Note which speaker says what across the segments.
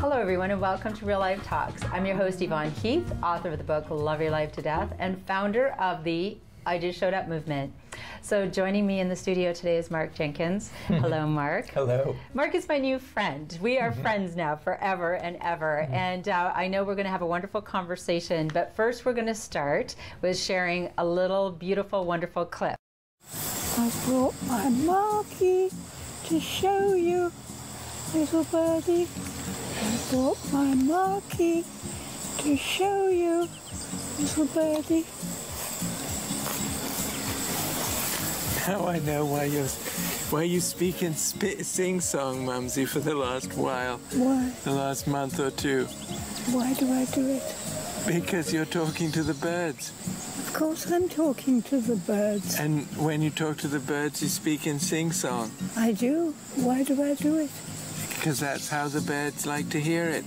Speaker 1: Hello everyone and welcome to Real Life Talks. I'm your host Yvonne Heath, author of the book Love Your Life to Death and founder of the I Just Showed Up movement. So joining me in the studio today is Mark Jenkins. Hello Mark.
Speaker 2: Hello.
Speaker 1: Mark is my new friend. We are friends now forever and ever, and I know we're going to have a wonderful conversation, but first we're going to start with sharing a little beautiful, wonderful clip.
Speaker 3: I brought my Marky to show you, little birdie. I brought my Marky to show you, little birdie.
Speaker 2: Now I know why you speak in sing-song, Mumsy, for the last while.
Speaker 3: Why?
Speaker 2: The last month or two.
Speaker 3: Why do I do it?
Speaker 2: Because you're talking to the birds.
Speaker 3: Of course I'm talking to the birds.
Speaker 2: And when you talk to the birds, you speak in sing-song.
Speaker 3: I do. Why do I do it?
Speaker 2: Because that's how the birds like to hear it.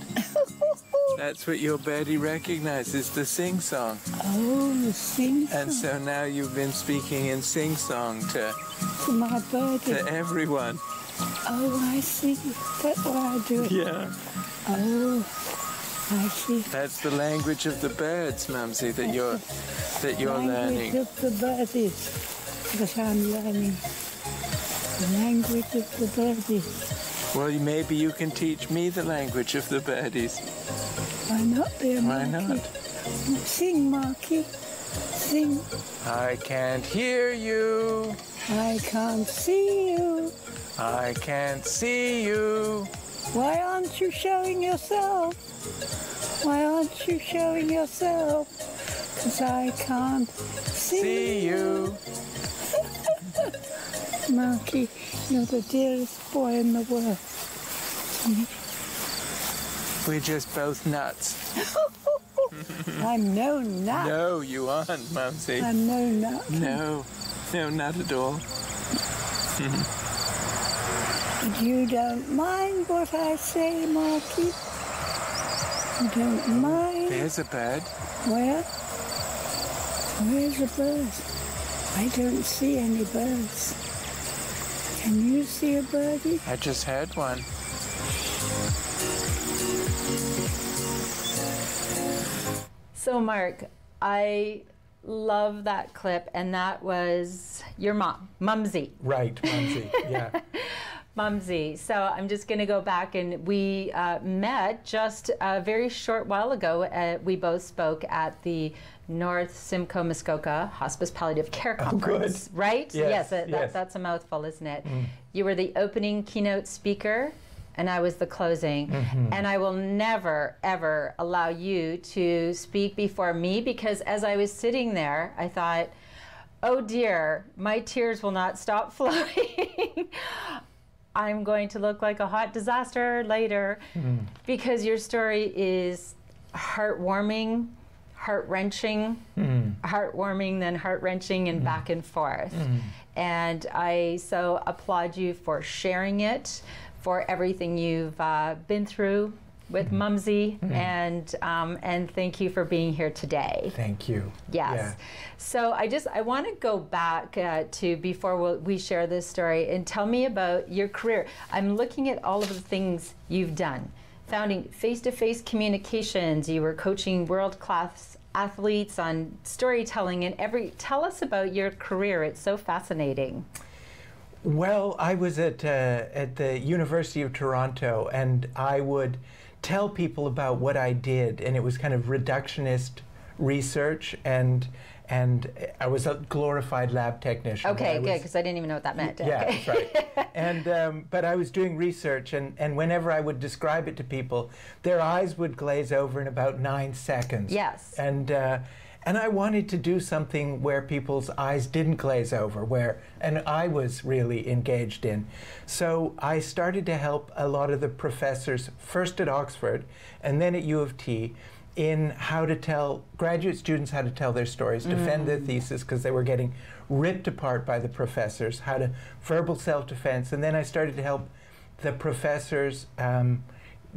Speaker 2: That's what your birdie recognizes, the sing-song.
Speaker 3: Oh, the sing-song.
Speaker 2: And so now you've been speaking in sing-song to
Speaker 3: my birdie.
Speaker 2: To everyone.
Speaker 3: Oh, I see. That's why I do it.
Speaker 2: Yeah.
Speaker 3: Oh, I see.
Speaker 2: That's the language of the birds, Mumsy, that you're learning.
Speaker 3: The language of the birdies that I'm learning. The language of the birdies.
Speaker 2: Well, maybe you can teach me the language of the birdies.
Speaker 3: Why not, dear Marky?
Speaker 2: Why not?
Speaker 3: Sing, Marky. Sing.
Speaker 2: I can't hear you.
Speaker 3: I can't see you.
Speaker 2: I can't see you.
Speaker 3: Why aren't you showing yourself? Why aren't you showing yourself? 'Cause I can't see
Speaker 2: you.
Speaker 3: Marky, you're the dearest boy in the world.
Speaker 2: We're just both nuts.
Speaker 3: I'm no nut.
Speaker 2: No, you aren't, Mumsy.
Speaker 3: I'm no nut.
Speaker 2: No, not at all.
Speaker 3: But you don't mind what I say, Marky? You don't mind?
Speaker 2: There's a bird.
Speaker 3: Where? Where's the bird? I don't see any birds. Can you see a birdie?
Speaker 2: I just heard one.
Speaker 1: So Mark, I love that clip, and that was your mom, Mumsy.
Speaker 2: Right, Mumsy, yeah.
Speaker 1: Mumsy. So I'm just going to go back, and we met just a very short while ago. We both spoke at the North Simcoe Muskoka Hospice Palliative Care Conference, right?
Speaker 2: Yes,
Speaker 1: That's a mouthful, isn't it? You were the opening keynote speaker, and I was the closing. And I will never, ever allow you to speak before me, because as I was sitting there, I thought, oh dear, my tears will not stop flowing. I'm going to look like a hot disaster later, because your story is heartwarming, heart-wrenching, heartwarming, then heart-wrenching, and back and forth. And I so applaud you for sharing it, for everything you've been through with Mumsy, and thank you for being here today.
Speaker 2: Thank you.
Speaker 1: Yes. Yeah. So I want to go back to before we share this story, and tell me about your career. I'm looking at all of the things you've done. Founding face-to-face communications, you were coaching world-class athletes on storytelling, and tell us about your career. It's so fascinating.
Speaker 2: Well, I was at the University of Toronto, and I would tell people about what I did, and it was kind of reductionist research, and I was a glorified lab technician.
Speaker 1: Okay, good, because I didn't even know what that meant.
Speaker 2: Yeah,
Speaker 1: okay.
Speaker 2: That's right. And but I was doing research, and whenever I would describe it to people, their eyes would glaze over in about 9 seconds.
Speaker 1: Yes.
Speaker 2: And I wanted to do something where people's eyes didn't glaze over, and I was really engaged in. So I started to help a lot of the professors, first at Oxford and then at U of T, in how to tell graduate students how to tell their stories, defend their thesis, because they were getting ripped apart by the professors, how to verbal self-defense. And then I started to help the professors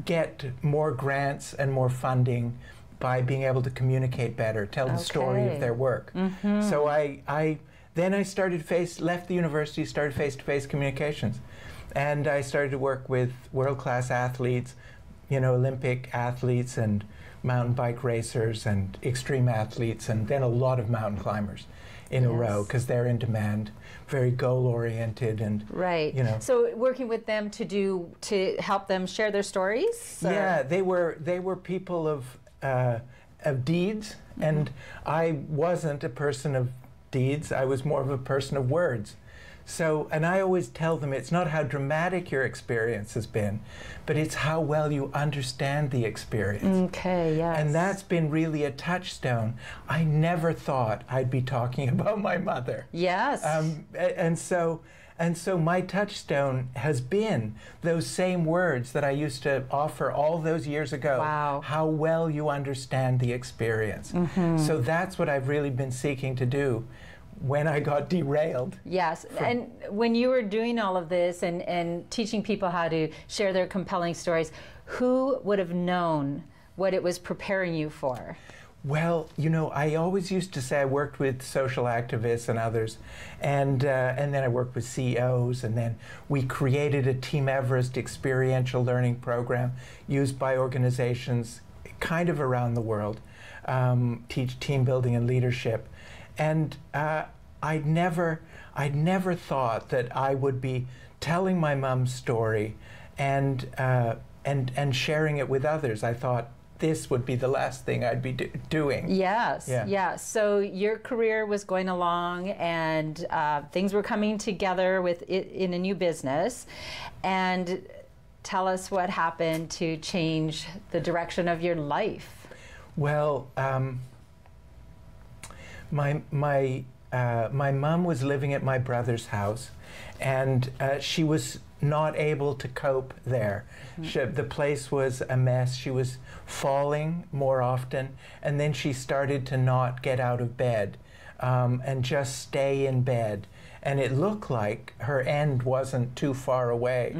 Speaker 2: get more grants and more funding by being able to communicate better, tell the story of their work. So then I left the university, started face-to-face communications. And I started to work with world-class athletes, you know, Olympic athletes and mountain bike racers and extreme athletes, and then a lot of mountain climbers in a row, because they're in demand, very goal-oriented, and
Speaker 1: right.
Speaker 2: You know.
Speaker 1: So working with them to help them share their stories? Or?
Speaker 2: Yeah, they were people of deeds, and I wasn't a person of deeds. I was more of a person of words. So, and I always tell them it's not how dramatic your experience has been, but it's how well you understand the experience.
Speaker 1: Okay, yes.
Speaker 2: And that's been really a touchstone. I never thought I'd be talking about my mother.
Speaker 1: Yes.
Speaker 2: And so my touchstone has been those same words that I used to offer all those years ago.
Speaker 1: Wow.
Speaker 2: How well you understand the experience. So that's what I've really been seeking to do when I got derailed.
Speaker 1: Yes, and when you were doing all of this and teaching people how to share their compelling stories, who would have known what it was preparing you for?
Speaker 2: Well, you know, I always used to say I worked with social activists and others, and then I worked with CEOs, and then we created a Team Everest experiential learning program used by organizations kind of around the world, teach team building and leadership. And I'd never thought that I would be telling my mom's story and sharing it with others. I thought this would be the last thing I'd be doing.
Speaker 1: Yes,
Speaker 2: yeah.
Speaker 1: Yeah. So your career was going along, and things were coming together in a new business. And tell us what happened to change the direction of your life.
Speaker 2: Well, my mom was living at my brother's house, and she was not able to cope there. The place was a mess. She was falling more often, and then she started to not get out of bed and just stay in bed. And it looked like her end wasn't too far away.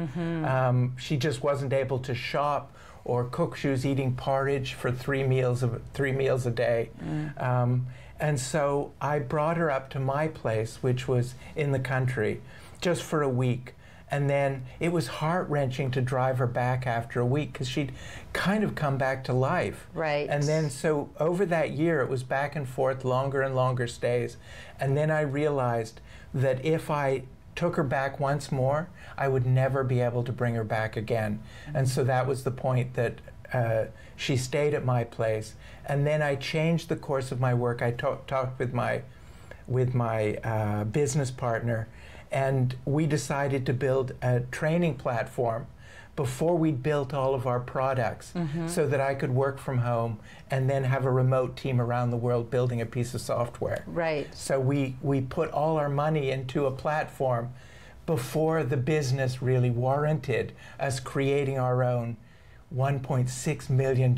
Speaker 2: She just wasn't able to shop or cook. She was eating porridge for 3 meals a day. And so I brought her up to my place, which was in the country, just for a week. And then it was heart-wrenching to drive her back after a week, because she'd kind of come back to life.
Speaker 1: Right.
Speaker 2: And then so over that year, it was back and forth, longer and longer stays. And then I realized that if I took her back once more, I would never be able to bring her back again. And so that was the point that she stayed at my place. And then I changed the course of my work. I talked with my business partner, and we decided to build a training platform before we built all of our products, so that I could work from home and then have a remote team around the world building a piece of software.
Speaker 1: Right.
Speaker 2: So we put all our money into a platform before the business really warranted us creating our own $1.6 million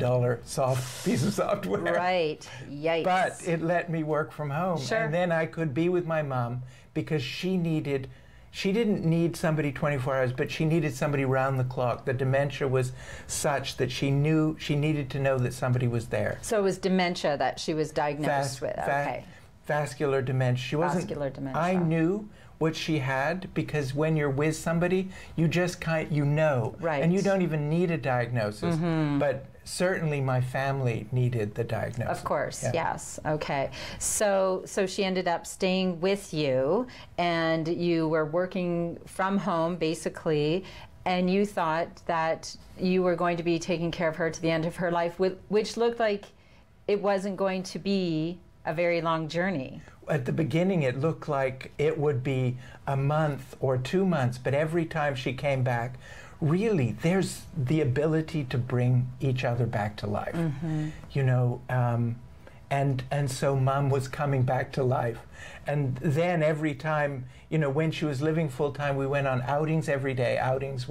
Speaker 2: piece of software.
Speaker 1: Right. Yikes.
Speaker 2: But it let me work from home.
Speaker 1: Sure.
Speaker 2: And then I could be with my mom, because she didn't need somebody 24 hours, but she needed somebody round the clock. The dementia was such that she needed to know that somebody was there.
Speaker 1: So it was dementia that she was diagnosed with. Okay.
Speaker 2: Vascular dementia. She wasn't.
Speaker 1: Vascular dementia.
Speaker 2: I knew what she had, because when you're with somebody, you just you know.
Speaker 1: Right.
Speaker 2: And you don't even need a diagnosis. But certainly my family needed the diagnosis.
Speaker 1: Of course,
Speaker 2: yeah.
Speaker 1: Yes. Okay. So she ended up staying with you, and you were working from home, basically, and you thought that you were going to be taking care of her to the end of her life, which looked like it wasn't going to be a very long journey.
Speaker 2: At the beginning, it looked like it would be a month or 2 months, but every time she came back, really, there's the ability to bring each other back to life, you know, and so Mom was coming back to life. And then every time, you know, when she was living full-time, we went on outings every day. Outings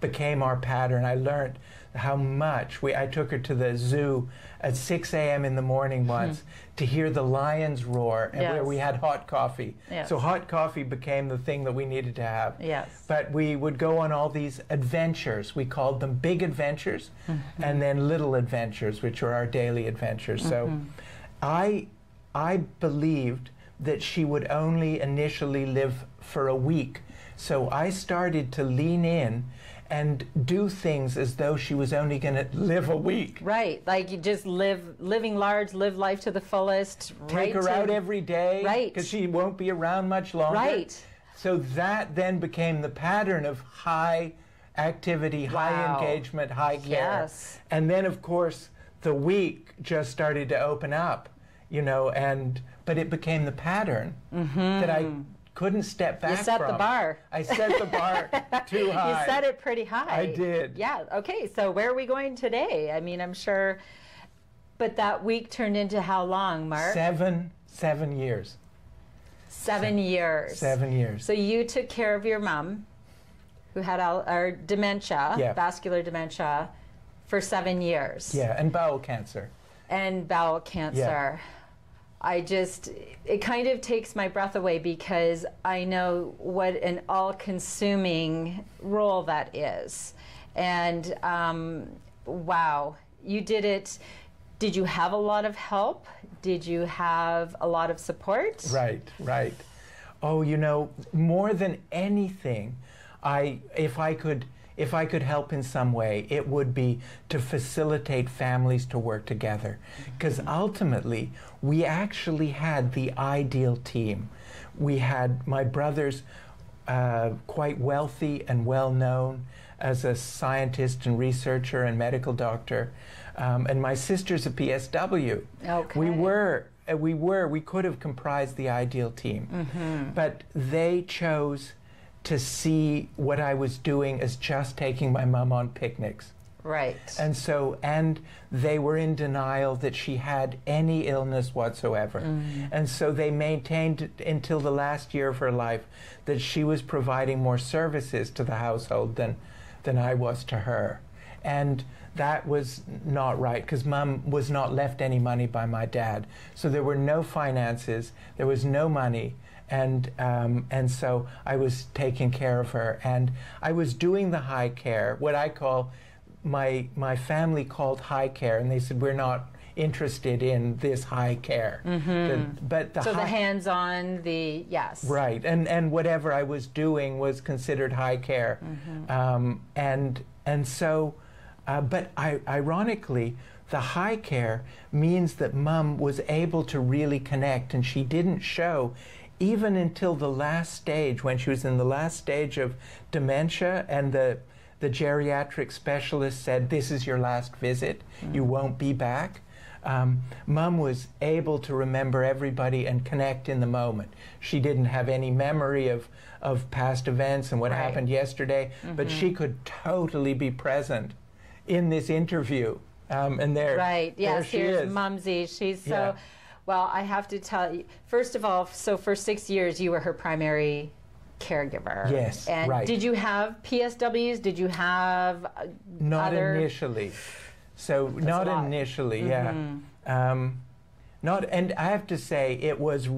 Speaker 2: became our pattern. I learned how much I took her to the zoo at 6 a.m. in the morning once to hear the lions roar, and where we had hot coffee.
Speaker 1: Yes.
Speaker 2: So hot coffee became the thing that we needed to have.
Speaker 1: Yes.
Speaker 2: But we would go on all these adventures. We called them big adventures, and then little adventures, which were our daily adventures. So I believed that she would only initially live for a week. So I started to lean in and do things as though she was only going to live a week.
Speaker 1: Right, like you just living large, live life to the fullest.
Speaker 2: Take her out every day,
Speaker 1: right?
Speaker 2: Because she won't be around much longer.
Speaker 1: Right.
Speaker 2: So that then became the pattern of high activity, high engagement, high care.
Speaker 1: Yes.
Speaker 2: And then, of course, the week just started to open up, you know, but it became the pattern that I couldn't step back from.
Speaker 1: You set the bar.
Speaker 2: I set the bar too high.
Speaker 1: You set it pretty high.
Speaker 2: I did.
Speaker 1: Yeah, okay, so where are we going today? I mean, I'm sure, but that week turned into how long, Mark?
Speaker 2: 7 years.
Speaker 1: 7 years.
Speaker 2: 7 years.
Speaker 1: So you took care of your mom, who had dementia, vascular dementia, for 7 years.
Speaker 2: Yeah, and bowel cancer.
Speaker 1: And bowel cancer.
Speaker 2: Yeah.
Speaker 1: It kind of takes my breath away because I know what an all-consuming role that is. And wow, you did it. Did you have a lot of help? Did you have a lot of support?
Speaker 2: Right, right. Oh, you know, more than anything, if I could help in some way, it would be to facilitate families to work together. Because ultimately, we actually had the ideal team. We had my brother's quite wealthy and well-known as a scientist and researcher and medical doctor. And my sister's a PSW.
Speaker 1: Okay.
Speaker 2: We could have comprised the ideal team. But they chose to see what I was doing as just taking my mom on picnics.
Speaker 1: Right.
Speaker 2: And they were in denial that she had any illness whatsoever. And so they maintained until the last year of her life that she was providing more services to the household than I was to her. And that was not right, because Mom was not left any money by my dad. So there were no finances, there was no money. And so I was taking care of her, and I was doing the high care, what I call, my family called high care, and they said, we're not interested in this high care. The
Speaker 1: hands-on, yes.
Speaker 2: Right, and whatever I was doing was considered high care. But ironically, the high care means that Mom was able to really connect, and she didn't show even until the last stage, when she was in the last stage of dementia, and the geriatric specialist said, this is your last visit, you won't be back. Mom was able to remember everybody and connect in the moment. She didn't have any memory of past events and what happened yesterday, but she could totally be present in this interview. And there,
Speaker 1: yes,
Speaker 2: she
Speaker 1: here's
Speaker 2: is.
Speaker 1: Mumsy. She's so, well, I have to tell you, first of all, so for 6 years you were her primary caregiver.
Speaker 2: Yes,
Speaker 1: and did you have PSWs? Did you have
Speaker 2: Not initially. So not initially, and I have to say, it was,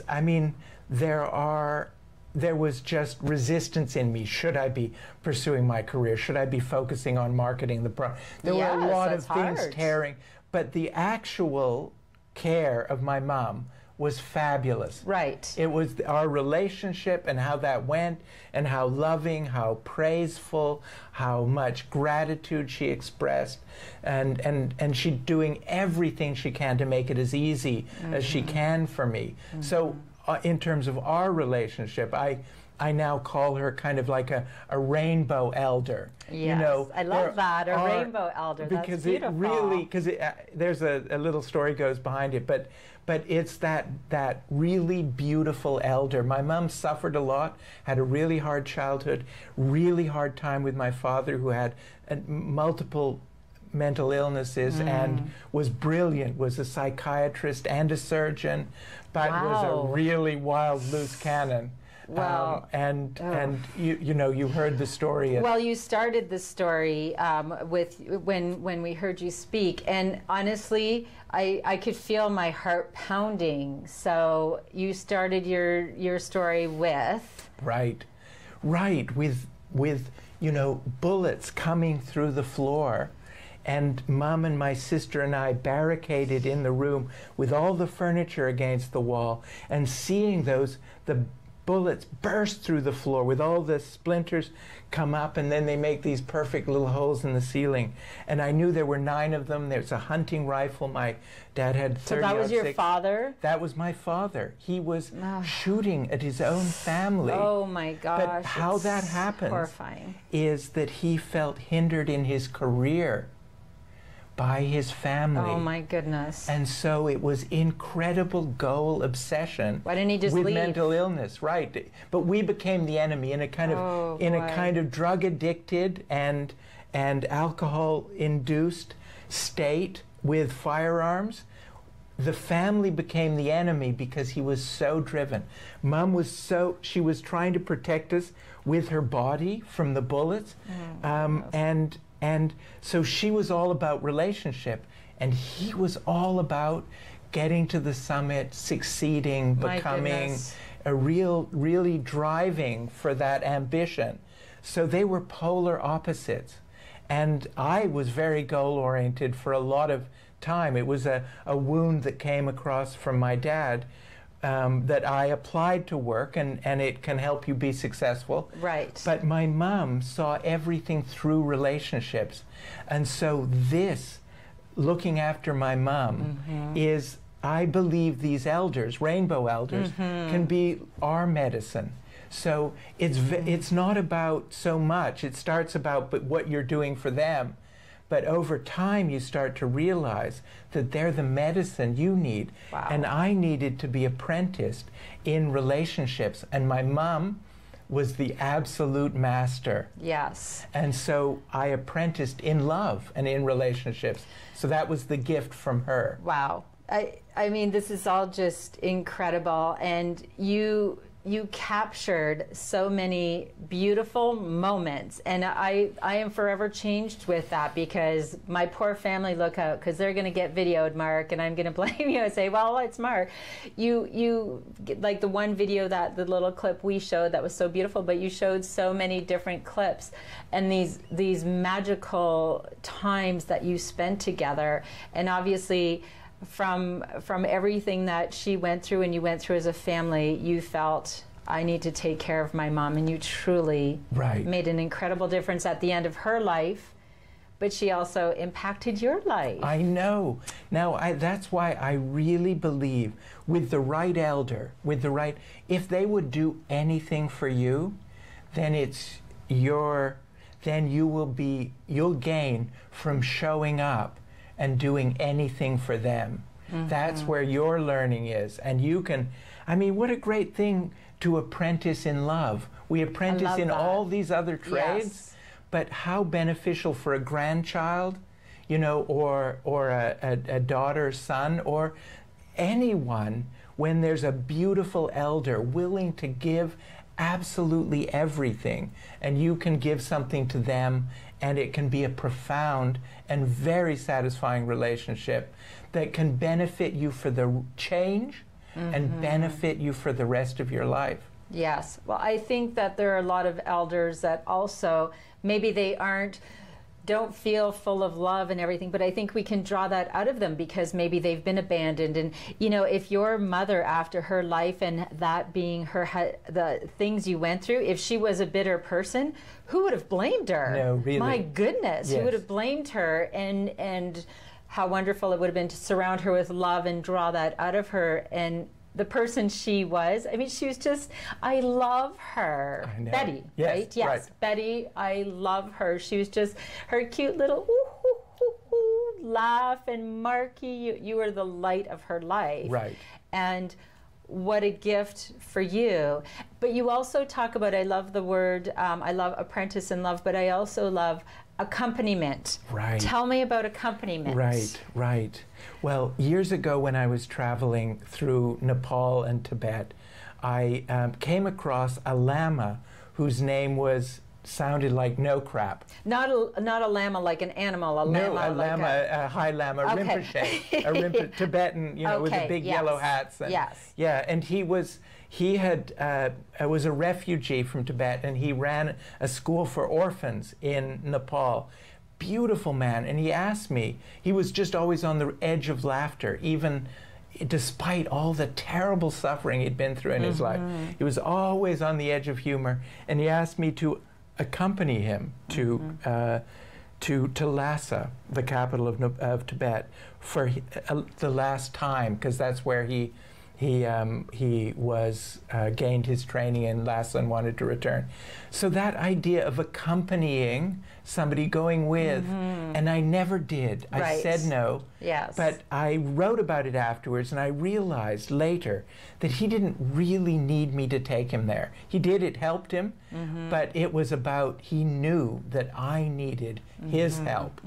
Speaker 2: I mean, there was just resistance in me. Should I be pursuing my career? Should I be focusing on marketing the product? There were a lot of things tearing, but the actual care of my mom was fabulous.
Speaker 1: Right.
Speaker 2: It was our relationship and how that went, and how loving, how praiseful, how much gratitude she expressed, and she doing everything she can to make it as easy as she can for me. So in terms of our relationship, I now call her kind of like a rainbow elder.
Speaker 1: Yes,
Speaker 2: you know,
Speaker 1: I love that, a rainbow elder. That's beautiful.
Speaker 2: Because there's a little story goes behind it, but it's that really beautiful elder. My mom suffered a lot, had a really hard childhood, really hard time with my father, who had multiple mental illnesses and was brilliant, was a psychiatrist and a surgeon, but was a really wild loose cannon.
Speaker 1: Well,
Speaker 2: and you know, you heard the story.
Speaker 1: Well, you started the story with when we heard you speak, and honestly, I could feel my heart pounding. So you started your story with with you know, bullets coming through the floor. And Mom and my sister and I barricaded in the room with all the furniture against the wall, and seeing the
Speaker 2: bullets burst through the floor with all the splinters come up, and then they make these perfect little holes in the ceiling. And I knew there were 9 of them. There's a hunting rifle. My dad had 30.
Speaker 1: So that was your father?
Speaker 2: That was my father. He was shooting at his own family.
Speaker 1: Oh my gosh.
Speaker 2: But how that happens
Speaker 1: horrifying.
Speaker 2: Is that he felt hindered in his career by his family.
Speaker 1: Oh my goodness.
Speaker 2: And so it was incredible goal obsession.
Speaker 1: Why didn't he just
Speaker 2: with
Speaker 1: leave?
Speaker 2: Mental illness, right? But we became the enemy in a kind of a kind of drug addicted and alcohol induced state with firearms. The family became the enemy because he was so driven. Mom was she was trying to protect us with her body from the bullets, and so she was all about relationship, and he was all about getting to the summit, succeeding, becoming really driving for that ambition. So they were polar opposites. And I was very goal-oriented for a lot of time. It was a wound that came across from my dad that I applied to work, and it can help you be successful.
Speaker 1: Right.
Speaker 2: But my mom saw everything through relationships. And so this, looking after my mom, is, I believe these elders, rainbow elders, can be our medicine. So it's not about so much. It starts about what you're doing for them. But over time, you start to realize that they're the medicine you need.
Speaker 1: Wow.
Speaker 2: And I needed to be apprenticed in relationships. And my mom was the absolute master.
Speaker 1: Yes.
Speaker 2: And so I apprenticed in love and in relationships. So that was the gift from her.
Speaker 1: Wow. I mean, this is all just incredible. And you captured so many beautiful moments, and I am forever changed with that, because my poor family look out, because they're going to get videoed, Mark, and I'm going to blame you and say, well, it's Mark. You like the one video, that the little clip we showed that was so beautiful, but you showed so many different clips and these magical times that you spent together. And obviously from everything that she went through and you went through as a family, you felt, I need to take care of my mom, and you truly made an incredible difference at the end of her life, but she also impacted your life.
Speaker 2: I know. Now, that's why I really believe with the right elder, if they would do anything for you, then you'll gain from showing up and doing anything for them. That's where your learning is. And you can, I mean, what a great thing to apprentice in love. We apprentice in all these other trades, but how beneficial for a grandchild, you know, or a daughter, son, or anyone, when there's a beautiful elder willing to give absolutely everything, and you can give something to them, and it can be a profound and very satisfying relationship that can benefit you for the change and benefit you for the rest of your life.
Speaker 1: Yes. Well, I think that there are a lot of elders that also, maybe they don't feel full of love and everything, but I think we can draw that out of them, because maybe they've been abandoned. And, you know, if your mother, after her life and that being the things you went through, if she was a bitter person, who would have blamed her?
Speaker 2: No, really.
Speaker 1: My goodness, who would have blamed her? And how wonderful it would have been to surround her with love and draw that out of her. And the person she was, I mean, she was just, I love her.
Speaker 2: I know.
Speaker 1: Betty,
Speaker 2: yes,
Speaker 1: right? Yes, right. Betty, I love her. She was just, her cute little ooh, ooh, ooh, ooh, laugh, and Marky, you were the light of her life.
Speaker 2: Right.
Speaker 1: And what a gift for you. But you also talk about, I love the word, I love apprentice and love, but I also love accompaniment.
Speaker 2: Right.
Speaker 1: Tell me about accompaniment.
Speaker 2: Right. Well, years ago when I was traveling through Nepal and Tibet, I came across a lama whose name sounded like no crap.
Speaker 1: Not a lama like an animal, a lama.
Speaker 2: A high lama,
Speaker 1: okay.
Speaker 2: Rinpoche, a Tibetan, you know, with the big yellow hats. And, yeah, and he was a refugee from Tibet, and he ran a school for orphans in Nepal. Beautiful man. And he asked me, he was just always on the edge of laughter, even despite all the terrible suffering he'd been through in his life, he was always on the edge of humor, and he asked me to accompany him to Lhasa, the capital of Tibet, for the last time, because that's where he was gained his training in Lhasa and wanted to return. So that idea of accompanying somebody, going with, and I never did. I said no.
Speaker 1: Yes.
Speaker 2: But I wrote about it afterwards, and I realized later that he didn't really need me to take him there. He did, it helped him, but it was about, he knew that I needed his help.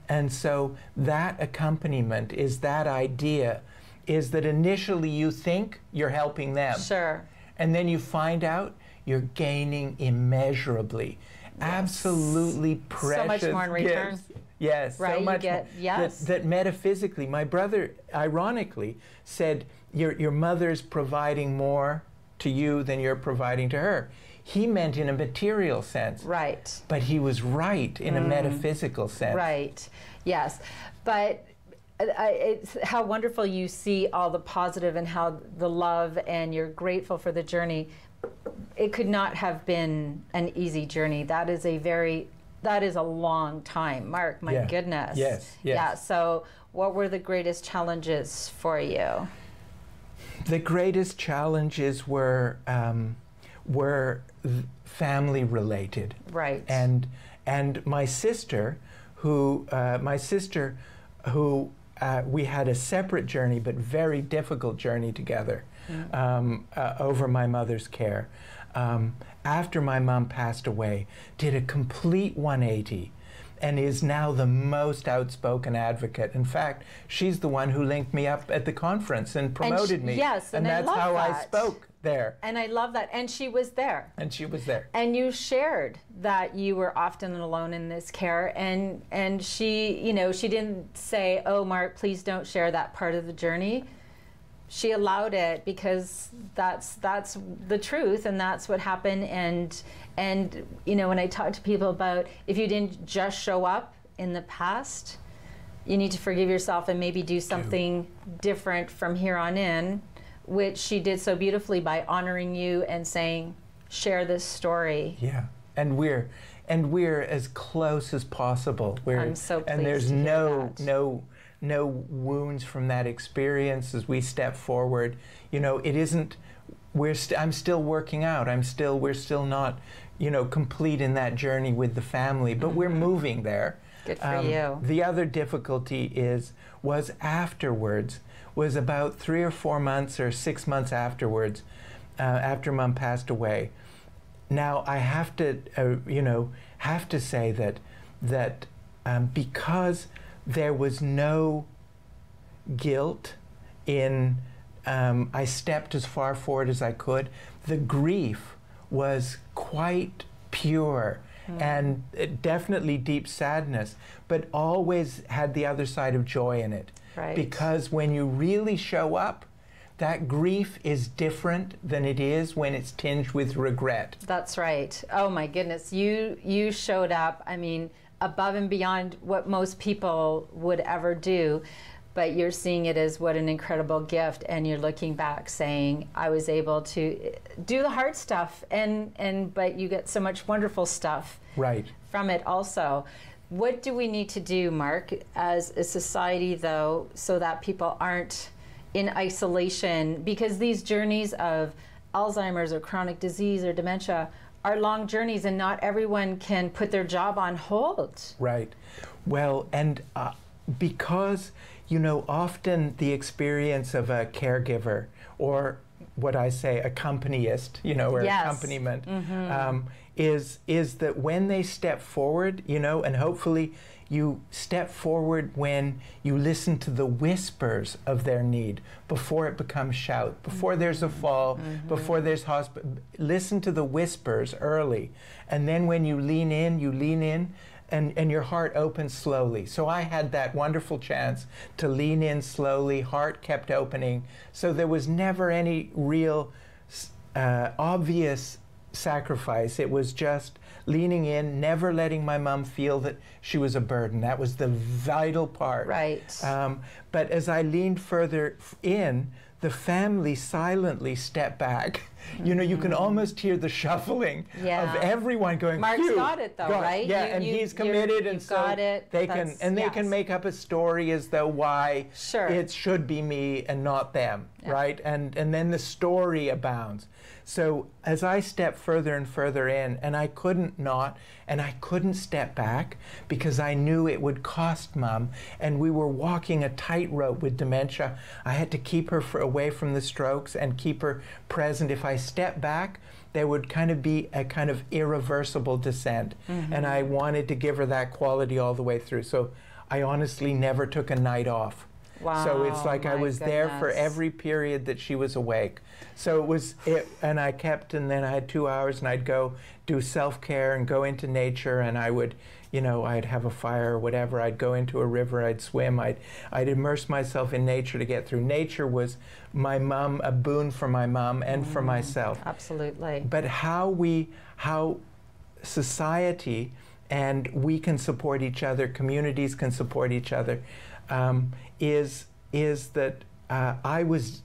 Speaker 2: And so that accompaniment is that idea, is that initially you think you're helping them.
Speaker 1: Sure.
Speaker 2: And then you find out you're gaining immeasurably. Absolutely precious
Speaker 1: so much more in return.
Speaker 2: gifts. Yes,
Speaker 1: right,
Speaker 2: so much
Speaker 1: you get,
Speaker 2: more.
Speaker 1: yes.
Speaker 2: That metaphysically, my brother ironically said, your mother's providing more to you than you're providing to her. He meant in a material sense.
Speaker 1: Right.
Speaker 2: But he was right in a metaphysical sense.
Speaker 1: Right, yes. But it's how wonderful you see all the positive and how the love, and you're grateful for the journey. It could not have been an easy journey. That is a long time, Mark, my goodness.
Speaker 2: Yes, yes.
Speaker 1: Yeah, so what were the greatest challenges for you?
Speaker 2: The greatest challenges were family related.
Speaker 1: Right.
Speaker 2: And my sister, who we had a separate journey, but very difficult journey together over my mother's care. After my mom passed away, did a complete 180 and is now the most outspoken advocate. In fact, she's the one who linked me up at the conference and promoted me.
Speaker 1: Yes, and
Speaker 2: that's how I spoke there.
Speaker 1: And I love that. And she was there.
Speaker 2: And she was there.
Speaker 1: And you shared that you were often alone in this care, and she, you know, she didn't say, "Oh, Mark, please don't share that part of the journey." She allowed it because that's the truth, and that's what happened. And you know, when I talk to people about, if you didn't just show up in the past, you need to forgive yourself and maybe do something different from here on in, which she did so beautifully by honoring you and saying, share this story.
Speaker 2: Yeah, and we're as close as possible.
Speaker 1: I'm so pleased
Speaker 2: and there's
Speaker 1: to hear that.
Speaker 2: no wounds from that experience as we step forward. You know, it isn't, I'm still working out. We're still not, you know, complete in that journey with the family, but we're moving there.
Speaker 1: Good for you.
Speaker 2: The other difficulty was afterwards, was about 3 or 4 months or 6 months afterwards, after Mom passed away. Now I have to say that because there was no guilt in, I stepped as far forward as I could. The grief was quite pure and definitely deep sadness, but always had the other side of joy in it.
Speaker 1: Right.
Speaker 2: Because when you really show up, that grief is different than it is when it's tinged with regret.
Speaker 1: That's right. Oh my goodness, you showed up, I mean, above and beyond what most people would ever do, but you're seeing it as what an incredible gift, and you're looking back saying, I was able to do the hard stuff, but you get so much wonderful stuff from it also. What do we need to do, Mark, as a society, though, so that people aren't in isolation? Because these journeys of Alzheimer's or chronic disease or dementia are long journeys, and not everyone can put their job on hold.
Speaker 2: Right. Well, and because, you know, often the experience of a caregiver, or what I say, accompanist, you know, or accompaniment, is that when they step forward, you know, and hopefully you step forward when you listen to the whispers of their need before it becomes shout, before there's a fall, before there's hospital. Listen to the whispers early. And then when you lean in, and your heart opens slowly. So I had that wonderful chance to lean in slowly, heart kept opening. So there was never any real obvious sacrifice. It was just leaning in, never letting my mom feel that she was a burden. That was the vital part.
Speaker 1: Right.
Speaker 2: But as I leaned further in, the family silently stepped back. You know, you can almost hear the shuffling of everyone going,
Speaker 1: Mark's got it though, right?
Speaker 2: Yeah, and he's committed, and so they can make up a story as though why it should be me and not them, right? And then the story abounds. So as I stepped further and further in, and I couldn't step back because I knew it would cost Mom, and we were walking a tightrope with dementia. I had to keep her away from the strokes and keep her present. If I stepped back, there would kind of be a kind of irreversible descent, and I wanted to give her that quality all the way through. So I honestly never took a night off.
Speaker 1: Wow,
Speaker 2: so it's like I was there for every period that she was awake. So and I kept, and then I had 2 hours, and I'd go do self-care and go into nature, and I would, you know, I'd have a fire or whatever. I'd go into a river, I'd swim, I'd immerse myself in nature to get through. Nature was my mom, a boon for my mom and for myself.
Speaker 1: Absolutely.
Speaker 2: But how society and we can support each other, communities can support each other, is that I was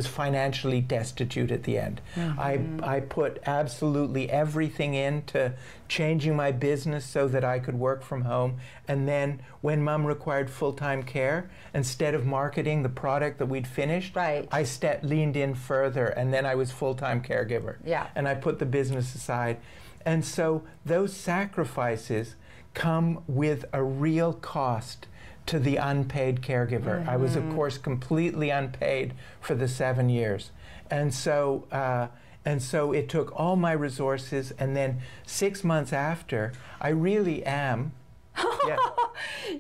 Speaker 2: financially destitute at the end. I put absolutely everything into changing my business so that I could work from home. And then when Mom required full-time care, instead of marketing the product that we'd finished, I leaned in further, and then I was full-time caregiver.
Speaker 1: Yeah.
Speaker 2: And I put the business aside. And so those sacrifices come with a real cost to the unpaid caregiver. I was, of course, completely unpaid for the 7 years. And so it took all my resources, and then 6 months after, I really am.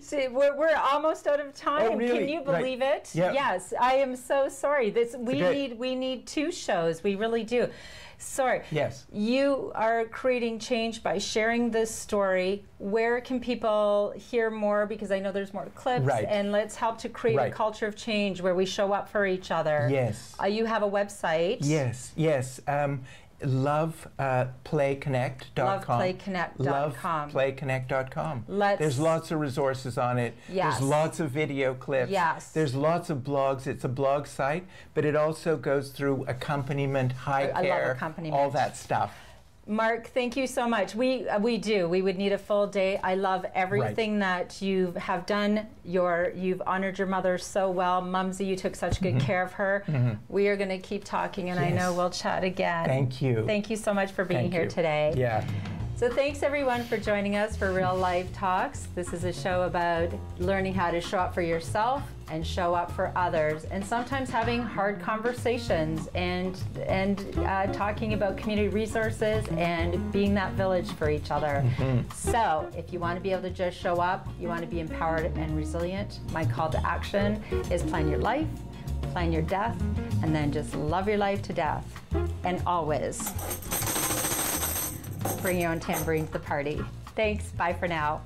Speaker 1: See, we're almost out of time.
Speaker 2: Oh, really?
Speaker 1: Can you believe it?
Speaker 2: Yeah.
Speaker 1: Yes, I am so sorry. We need 2 shows. We really do. Sorry.
Speaker 2: Yes.
Speaker 1: You are creating change by sharing this story. Where can people hear more? Because I know there's more clips.
Speaker 2: Right.
Speaker 1: And let's help to create a culture of change where we show up for each other.
Speaker 2: Yes.
Speaker 1: You have a website.
Speaker 2: Yes. LovePlayConnect.com. LovePlayConnect.com. There's lots of resources on it.
Speaker 1: Yes.
Speaker 2: There's lots of video clips.
Speaker 1: Yes.
Speaker 2: There's lots of blogs. It's a blog site, but it also goes through accompaniment, high care,
Speaker 1: I love accompaniment.
Speaker 2: all that stuff.
Speaker 1: Mark, thank you so much. We would need a full day. I love everything that you have done. You've honored your mother so well. Mumsy, you took such good care of her. We are going to keep talking, and I know we'll chat again.
Speaker 2: Thank you.
Speaker 1: Thank you so much for being here today.
Speaker 2: Yeah.
Speaker 1: So thanks everyone for joining us for Real Life Talks. This is a show about learning how to show up for yourself and show up for others, and sometimes having hard conversations and talking about community resources and being that village for each other. So if you want to be able to just show up, you want to be empowered and resilient, my call to action is plan your life, plan your death, and then just love your life to death. And always bring your own tambourine to the party. Thanks. Bye for now.